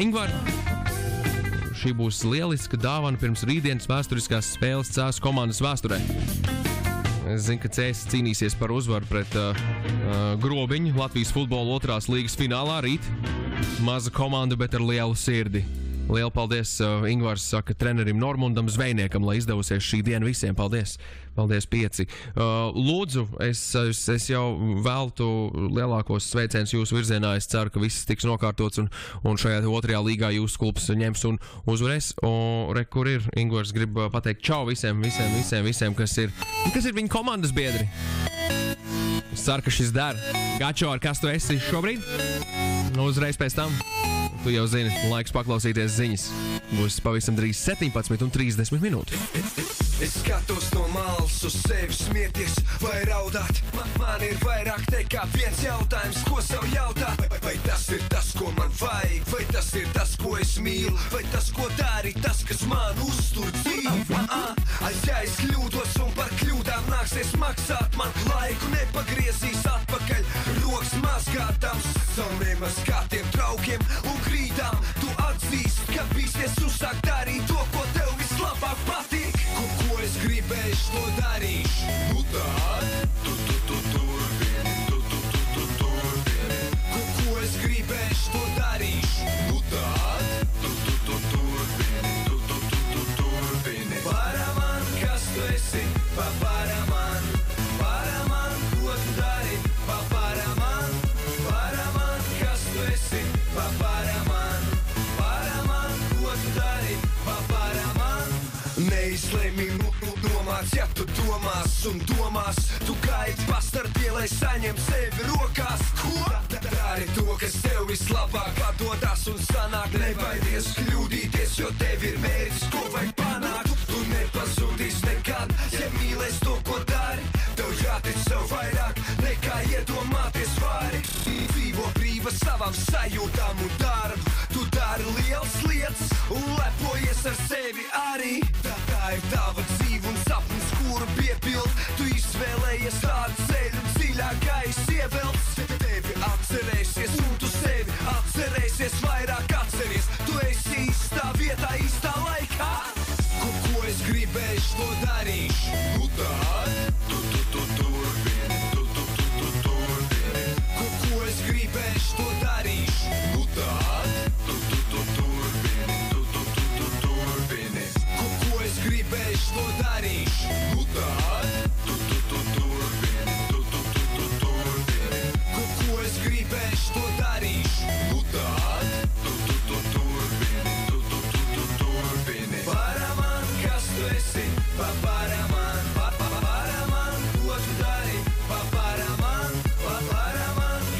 Ingvar, šī būs lieliska dāvana pirms rītdienas vēsturiskās spēles CS komandas vēsturē. Es zinu, ka CS cīnīsies par uzvaru pret Grobiņu Latvijas futbola 2. līgas finālā rīt. Maza komanda, bet ar lielu sirdi. Lielu paldies, Ingvars saka trenerim Normundam Zvejniekam, lai izdevusies šī diena visiem. Paldies, 5. Lūdzu, es jau veltu lielākos sveicienus jūsu virzienā. Es ceru, ka viss tiks nokārtots un šajā 2. līgā jūsu klubs ņems un uzvarēs. Kur ir? Ingvars grib pateikt čau visiem, kas ir viņa komandas biedri. Es ceru, ka šis der. Gačo, ar kas tu esi šobrīd? Uzreiz pēc tam. Tu jau zini, laiks paklausīties ziņas. Būs pavisam drīz 17:30 minūtes. Es skatos no malas uz sevi smieties vai raudāt. Man ir vairāk nekā viens jautājums, ko sev jautāt. Vai tas ir tas, ko man vajag? Vai tas ir tas, ko es mīlu? Vai tas, ko dara tas, kas man uztur dzīvi? Ja es kļūdos un par kļūdām nāksies maksāt, man laiku nepagriezīs atpakaļ. Rokas mazgātams saviem mazgātiem draugiem un krītām. Tu atzīst, ka bīsties uzsākt darīt to, ko tev vislabāk patīk. Ko es gribēšu, to darīšu. Nu tad, tu turbini, tu turbini. Ko es gribēšu, to darīšu. Nu tad, tu turbini, tu turbini. Para man, kas tu esi, para man, ko tu dari, para man, kas tu esi, para man, ko tu dari, para man. Neizlēmi nomāc, ja tu domās un domās. Tu gaidi pastardie, lai saņem sevi rokās. Ko? Dari to, kas tev vislabāk atdodas un sanāk. Nebaidies kļūdīties, jo tev ir mērķis, ko vajag panākt. Tu nepazudīs nekad, ja mīlēs to, ko dari. Tev jātic sev vairāk, nekā iedomāties vari. Dzīvo brīva savam sajūtām un darbu. Tu dari liels lietas un lepojies ar sevi arī. Tā ir tava dzīve un sapnis, kuru piepild. Tu izvēlējies tādu ceļu dziļākais ievelts. Tevi atcerēsies un tu sevi atcerēsies, vairāk atceries. Tu esi īstā vietā, īstā laikā. Ko es gribēšu, to darīšu. Nu tad, tu turbini, tu turbini. Ko es gribēšu, to darīšu. Nu tad, tu turbini, tu turbini. Ko es gribēšu, to darīšu. Nu tad, tu turbini, tu turbini. Ko es gribēšu, to darīšu. Nu tad, tu turbini, tu turbini. Para man, kas tu esi, para man, ko tu dari, para man,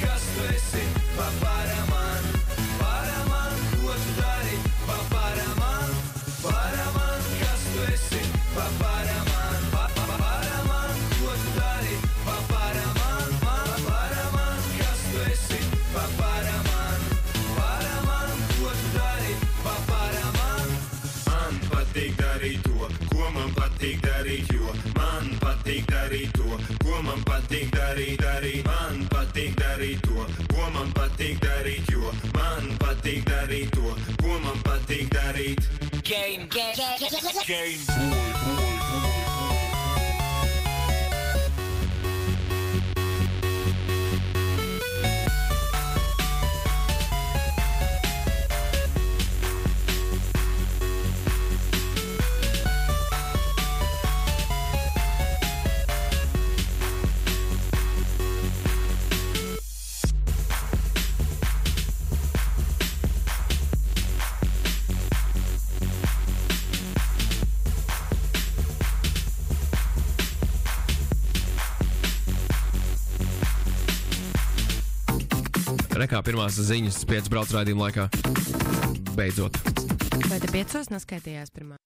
kas tu esi, para man, ko tu dari, para man, kas tu esi, para man, ko tu dari, para man, kas tu esi, para man, ko tu dari, para man. Man patīk darīt to, ko man patīk darīt, jo man patīk darīt to, ko man patīk darīt. Man patīk darīt to, ko man patīk darīt, jo man patīk darīt to, ko man patīk darīt. Game. Rekā pirmās ziņas 5 brauc raidījuma laikā. Beidzot. Vai te 5 neskaitījās pirmā?